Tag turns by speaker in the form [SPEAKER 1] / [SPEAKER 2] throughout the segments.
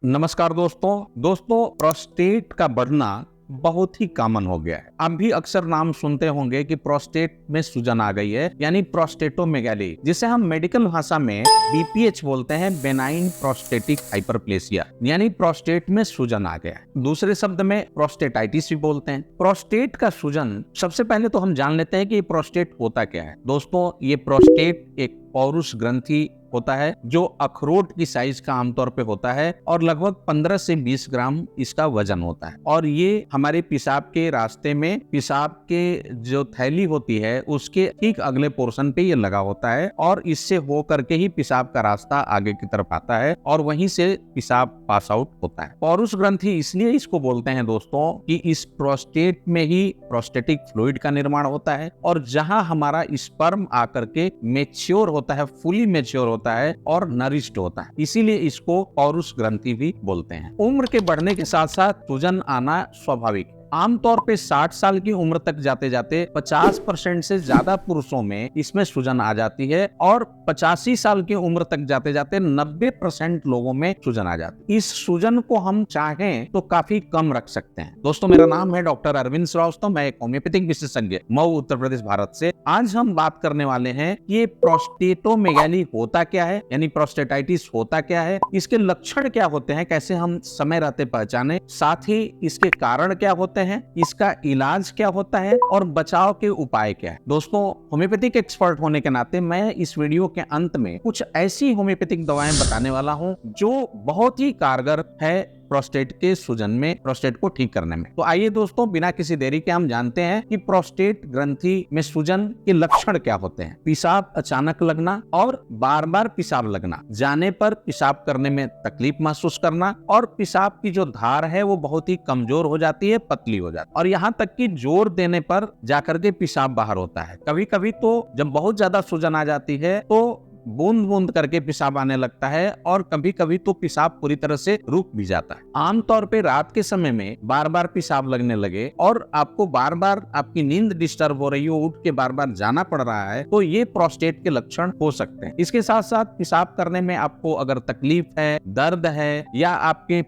[SPEAKER 1] नमस्कार दोस्तों प्रोस्टेट का बढ़ना बहुत ही कॉमन हो गया है। आप भी अक्सर नाम सुनते होंगे कि प्रोस्टेट में सूजन आ गई है, यानी प्रोस्टेटोमेगाली, जिसे हम मेडिकल भाषा में बीपीएच बोलते हैं, बेनाइन प्रोस्टेटिक हाइपरप्लेसिया, यानी प्रोस्टेट में सूजन आ गया है। दूसरे शब्द में प्रोस्टेटाइटिस भी बोलते हैं। प्रोस्टेट का सूजन, सबसे पहले तो हम जान लेते हैं कि ये प्रोस्टेट होता क्या है। दोस्तों, ये प्रोस्टेट एक पौरुष ग्रंथि होता है जो अखरोट की साइज का आमतौर पे होता है और लगभग 15 से 20 ग्राम इसका वजन होता है। और ये हमारे पेशाब के रास्ते में, पेशाब के जो थैली होती है उसके ठीक अगले पोर्शन पे ये लगा होता है और इससे हो करके ही पेशाब का रास्ता आगे की तरफ आता है और वहीं से पेशाब पास आउट होता है। पौरुष ग्रंथि इसलिए इसको बोलते हैं दोस्तों कि इस प्रोस्टेट में ही प्रोस्टेटिक फ्लूइड का निर्माण होता है और जहां हमारा स्पर्म आकर के मेच्योर होता है, फुली मेच्योर होता है और नरिश्ड होता है, इसीलिए इसको पौरुष ग्रंथि भी बोलते हैं। उम्र के बढ़ने के साथ साथ सूजन आना स्वाभाविक है। आमतौर पे 60 साल की उम्र तक जाते जाते 50% से ज्यादा पुरुषों में इसमें सूजन आ जाती है और 85 साल की उम्र तक जाते जाते 90% लोगों में सूजन आ जाती है। इस सूजन को हम चाहें तो काफी कम रख सकते हैं। दोस्तों, मेरा नाम है डॉक्टर अरविंद श्रीवास्तव, मैं एक होम्योपैथिक विशेषज्ञ, मऊ, उत्तर प्रदेश, भारत से। आज हम बात करने वाले हैं कि ये प्रोस्टेटोमेगाली होता क्या है, यानी प्रोस्टेटाइटिस होता क्या है, इसके लक्षण क्या होते हैं, कैसे हम समय रहते पहचाने, साथ ही इसके कारण क्या होते हैं, इसका इलाज क्या होता है और बचाव के उपाय क्या है। दोस्तों, होम्योपैथिक एक्सपर्ट होने के नाते मैं इस वीडियो के अंत में कुछ ऐसी होम्योपैथिक दवाएं बताने वाला हूं जो बहुत ही कारगर है प्रोस्टेट के सूजन में, प्रोस्टेट को ठीक करने में। तो आइए दोस्तों, बिना किसी देरी के हम जानते हैं कि प्रोस्टेट ग्रंथि में सूजन के लक्षण क्या होते हैं। पेशाब अचानक लगना और बार बार पेशाब लगना, जाने पर पेशाब करने में तकलीफ महसूस करना और पेशाब की जो धार है वो बहुत ही कमजोर हो जाती है, पतली हो जाती है और यहाँ तक कि जोर देने पर जाकर के पेशाब बाहर होता है। कभी कभी तो जब बहुत ज्यादा सूजन आ जाती है तो बूंद बूंद करके पेशाब आने लगता है और कभी कभी तो पेशाब पूरी तरह से रुक भी जाता है। आमतौर पे रात के समय में बार बार पेशाब लगने लगे और आपको बार बार आपकी नींद डिस्टर्ब हो रही हो, उठ के बार बार जाना पड़ रहा है, तो ये प्रोस्टेट के लक्षण हो सकते हैं। इसके साथ साथ पेशाब करने में आपको अगर तकलीफ है, दर्द है या आपके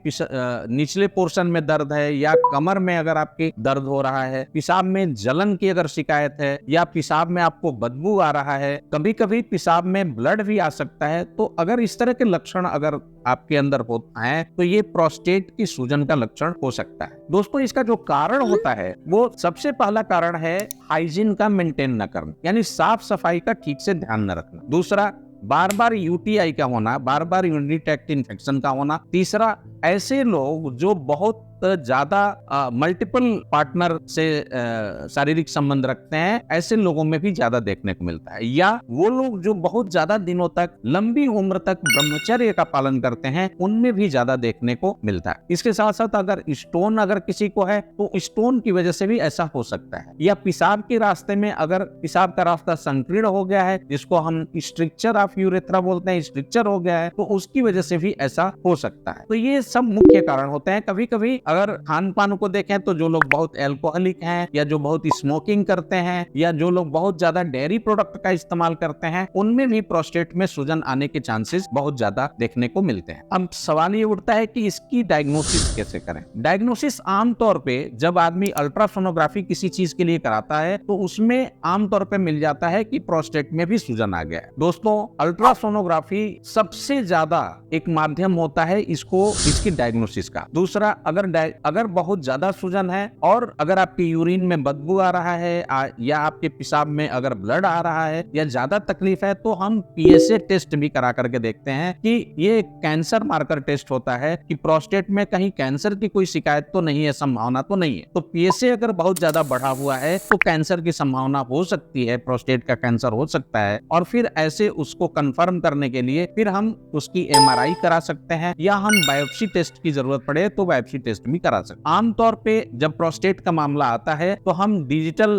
[SPEAKER 1] निचले पोर्शन में दर्द है या कमर में अगर आपके दर्द हो रहा है, पेशाब में जलन की अगर शिकायत है या पेशाब में आपको बदबू आ रहा है, कभी कभी पेशाब में ब्लड भी आ सकता है, तो अगर इस तरह के लक्षण अगर आपके अंदर होता है तो ये प्रोस्टेट की सूजन का लक्षण हो सकता है। दोस्तों, इसका जो कारण होता है वो सबसे पहला कारण है हाइजीन का मेंटेन न करना, यानी साफ सफाई का ठीक से ध्यान न रखना। दूसरा, बार बार यूटीआई का होना, बार बार यूरिनरी ट्रैक्ट इन्फेक्शन का होना। तीसरा, ऐसे लोग जो बहुत ज्यादा मल्टीपल पार्टनर से शारीरिक संबंध रखते हैं, ऐसे लोगों में भी ज्यादा देखने को मिलता है। या वो लोग जो बहुत ज्यादा दिनों तक, लंबी उम्र तक ब्रह्मचर्य का पालन करते हैं, उनमें भी ज्यादा देखने को मिलता है। इसके साथ साथ अगर स्टोन अगर किसी को है तो स्टोन की वजह से भी ऐसा हो सकता है। या पेशाब के रास्ते में अगर पेशाब का रास्ता संकीर्ण हो गया है, जिसको हम स्ट्रिक्चर ऑफ यूरेथ्रा बोलते हैं, स्ट्रिक्चर हो गया है, तो उसकी वजह से भी ऐसा हो सकता है। तो ये सब मुख्य कारण होते हैं। कभी कभी अगर खान पान को देखें तो जो लोग बहुत एल्कोहलिक हैं या जो बहुत स्मोकिंग करते हैं या जो लोग बहुत ज्यादा डेयरी प्रोडक्ट का इस्तेमाल करते हैं, उनमें भी प्रोस्टेट में सूजन आने के चांसेस बहुत ज्यादा देखने को मिलते हैं। अब सवाल ये उठता है कि इसकी डायग्नोसिस कैसे करें। डायग्नोसिस आमतौर पे जब आदमी अल्ट्रासोनोग्राफी किसी चीज के लिए कराता है तो उसमें आमतौर पे मिल जाता है कि प्रोस्टेट में भी सूजन आ गया है। दोस्तों, अल्ट्रासोनोग्राफी सबसे ज्यादा एक माध्यम होता है इसकी डायग्नोसिस का। दूसरा, अगर बहुत ज्यादा सूजन है और अगर आपके यूरिन में बदबू आ रहा है या आपके पेशाब में अगर ब्लड आ रहा है या ज्यादा तकलीफ है, तो हम पीएसए टेस्ट भी करा करके देखते हैं कि ये कैंसर मार्कर टेस्ट होता है कि प्रोस्टेट में कहीं कैंसर की कोई शिकायत तो नहीं है, संभावना तो नहीं है। तो पीएसए अगर बहुत ज्यादा बढ़ा हुआ है तो कैंसर की संभावना हो सकती है, प्रोस्टेट का कैंसर हो सकता है। और फिर ऐसे उसको कंफर्म करने के लिए फिर हम उसकी एमआरआई करा सकते हैं या हम बायोप्सी टेस्ट की जरूरत पड़े तो बायोप्सी टेस्ट भी करा सकते हैं। आमतौर पे जब प्रोस्टेट का मामला आता है तो हम डिजिटल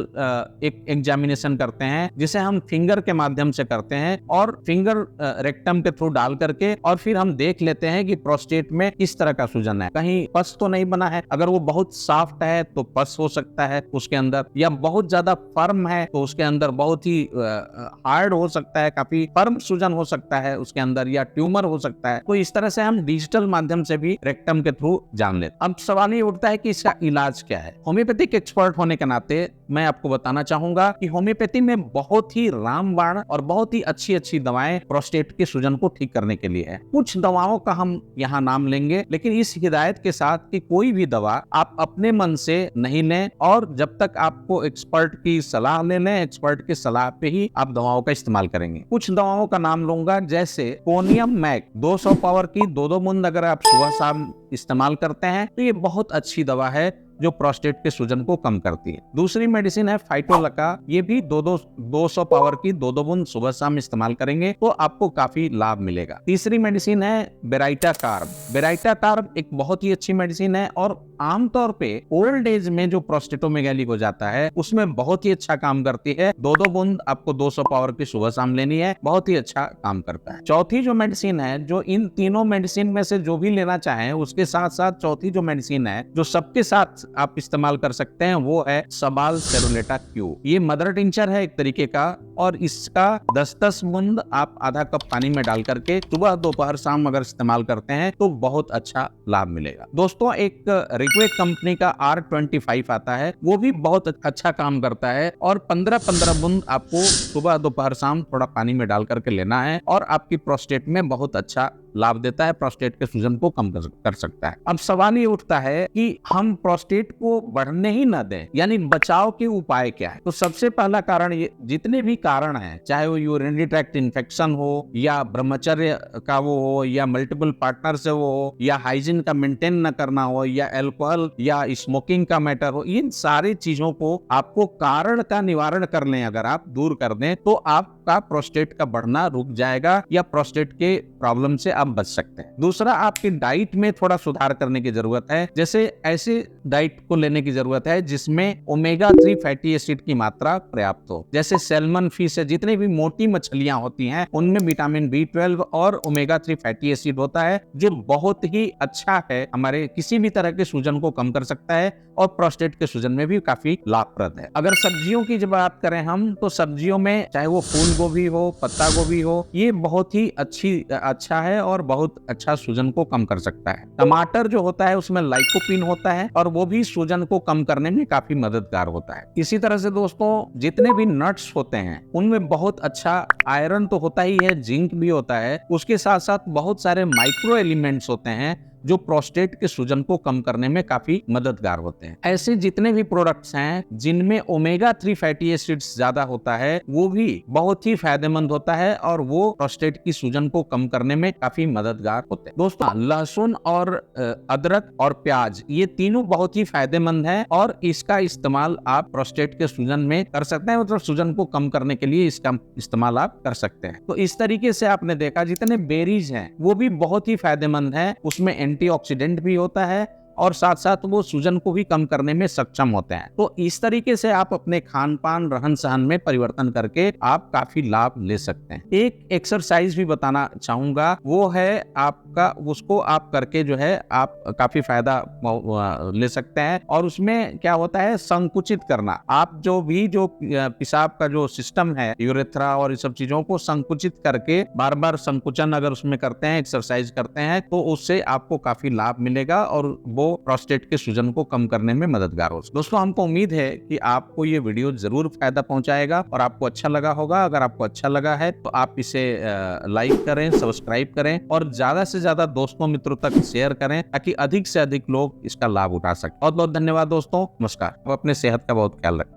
[SPEAKER 1] एक एग्जामिनेशन करते हैं, जिसे हम फिंगर के माध्यम से करते हैं और फिंगर रेक्टम के थ्रू डाल करके और फिर हम देख लेते हैं कि प्रोस्टेट में किस तरह का सूजन है, कहीं पस तो नहीं बना है। अगर वो बहुत सॉफ्ट है तो पस हो सकता है उसके अंदर, या बहुत ज्यादा फर्म है तो उसके अंदर बहुत ही हार्ड हो सकता है, काफी फर्म सूजन हो सकता है उसके अंदर, या ट्यूमर हो सकता है। तो इस तरह से हम डिजिटल माध्यम से भी रेक्टम के थ्रू जान लेते। अब सवाल ये उठता है कि इसका इलाज क्या है। होम्योपैथिक एक्सपर्ट होने के नाते मैं आपको बताना चाहूंगा कि होम्योपैथी में बहुत ही रामबाण और बहुत ही अच्छी अच्छी दवाएं प्रोस्टेट के सूजन को ठीक करने के लिए है। कुछ दवाओं का हम यहाँ नाम लेंगे, लेकिन इस हिदायत के साथ कि कोई भी दवा आप अपने मन से नहीं लें, और जब तक आपको एक्सपर्ट की सलाह ले लें, एक्सपर्ट की सलाह पे ही आप दवाओं का इस्तेमाल करेंगे। कुछ दवाओं का नाम लूंगा, जैसे कोनियम मैक 200 पावर की 2-2 बूंद अगर आप सुबह शाम इस्तेमाल करते हैं तो ये बहुत अच्छी दवा है जो प्रोस्टेट के सूजन को कम करती है। दूसरी मेडिसिन है फाइटोलका, ये भी 200 पावर की 2-2 बूंद सुबह शाम इस्तेमाल करेंगे तो आपको काफी लाभ मिलेगा। तीसरी मेडिसिन है बेराइटा कार्ब। बेराइटा कार्ब एक बहुत ही अच्छी मेडिसिन है और आमतौर पे ओल्ड एज में जो प्रोस्टेटोमेगाली हो जाता है उसमें बहुत ही अच्छा काम करती है। 2-2 बूंद आपको 200 पावर की सुबह शाम लेनी है, बहुत ही अच्छा काम करता है। चौथी जो मेडिसिन है, जो इन तीनों मेडिसिन में से जो भी लेना चाहें उसके साथ साथ चौथी जो मेडिसिन है जो सबके साथ आप इस्तेमाल कर सकते हैं वो है सबाल सेरोलेटा क्यू। ये मदर टिंचर है एक तरीके का, और इसका 10-10 बूंद आप आधा कप पानी में डाल करके सुबह दोपहर शाम अगर इस्तेमाल करते हैं तो बहुत अच्छा लाभ मिलेगा। दोस्तों, एक रिक्वेट कंपनी का R25 आता है, वो भी बहुत अच्छा काम करता है, और 15-15 बूंद आपको सुबह दोपहर शाम थोड़ा पानी में डाल करके लेना है, और आपकी प्रोस्टेट में बहुत अच्छा लाभ देता है, प्रोस्टेट के सूजन को कम कर सकता है। अब सवाल ये उठता है कि हम प्रोस्टेट को बढ़ने ही न दें, यानी बचाव के उपाय क्या है। तो सबसे पहला कारण, ये जितने भी कारण हैं, चाहे वो यूरिनरी ट्रैक्ट इन्फेक्शन हो, या ब्रह्मचर्य का वो हो, या मल्टीपल पार्टनर से वो हो, या हाइजीन का मेंटेन न करना हो, या अल्कोहल या स्मोकिंग का मैटर हो, इन सारी चीजों को आपको कारण का निवारण कर लें, अगर आप दूर कर दें तो आपका प्रोस्टेट का बढ़ना रुक जाएगा, या प्रोस्टेट के प्रॉब्लम से आप बच सकते हैं। दूसरा, आपकी डाइट में थोड़ा सुधार करने की जरूरत है। जैसे ऐसे डाइट को लेने की जरूरत है जिसमें ओमेगा 3 फैटी एसिड की मात्रा पर्याप्त हो, जैसे सैल्मन फिश है, जितनी भी मोटी मछलियां होती हैं उनमें विटामिन B12 और ओमेगा 3 फैटी एसिड होता है, जो बहुत ही अच्छा है, हमारे किसी भी तरह के सूजन को कम कर सकता है और प्रोस्टेट के सूजन में भी काफी लाभप्रद है। अगर सब्जियों की जब बात करें हम, तो सब्जियों में चाहे वो फूल गोभी हो, पत्ता गोभी हो, ये बहुत ही अच्छा है और बहुत अच्छा सूजन को कम कर सकता है। टमाटर जो होता है उसमें लाइकोपीन होता है और वो भी सूजन को कम करने में काफी मददगार होता है। इसी तरह से दोस्तों, जितने भी नट्स होते हैं उनमें बहुत अच्छा आयरन तो होता ही है, जिंक भी होता है, उसके साथ साथ बहुत सारे माइक्रो एलिमेंट्स होते हैं जो प्रोस्टेट के सूजन को कम करने में काफी मददगार होते हैं। ऐसे जितने भी प्रोडक्ट्स हैं जिनमें ओमेगा 3 फैटी एसिड्स ज्यादा होता है वो भी बहुत ही फायदेमंद होता है, और वो प्रोस्टेट की सूजन को कम करने में काफी मददगार होते हैं। दोस्तों, लहसुन और अदरक और प्याज, ये तीनों बहुत ही फायदेमंद है, और इसका इस्तेमाल आप प्रोस्टेट के सूजन में कर सकते हैं, मतलब सूजन को कम करने के लिए इसका इस्तेमाल आप कर सकते हैं। तो इस तरीके से आपने देखा जितने बेरीज हैं वो भी बहुत ही फायदेमंद है, उसमें एंटीऑक्सीडेंट भी होता है और साथ साथ वो सूजन को भी कम करने में सक्षम होते हैं। तो इस तरीके से आप अपने खान पान रहन सहन में परिवर्तन करके आप काफी लाभ ले सकते हैं। एक एक्सरसाइज भी बताना चाहूंगा, वो है आपका, उसको आप करके जो है आप काफी फायदा ले सकते हैं, और उसमें क्या होता है, संकुचित करना। आप जो पेशाब का जो सिस्टम है, यूरेथ्रा और इस सब चीजों को संकुचित करके बार बार संकुचन अगर उसमें करते हैं, एक्सरसाइज करते हैं, तो उससे आपको काफी लाभ मिलेगा और वो प्रोस्टेट के सूजन को कम करने में मददगार हो। दोस्तों, हमको उम्मीद है कि आपको ये वीडियो जरूर फायदा पहुंचाएगा और आपको अच्छा लगा होगा। अगर आपको अच्छा लगा है तो आप इसे लाइक करें, सब्सक्राइब करें और ज्यादा से ज्यादा दोस्तों मित्रों तक शेयर करें ताकि अधिक से अधिक लोग इसका लाभ उठा सकें। बहुत बहुत धन्यवाद दोस्तों, नमस्कार। आप अपने सेहत का बहुत ख्याल रखें।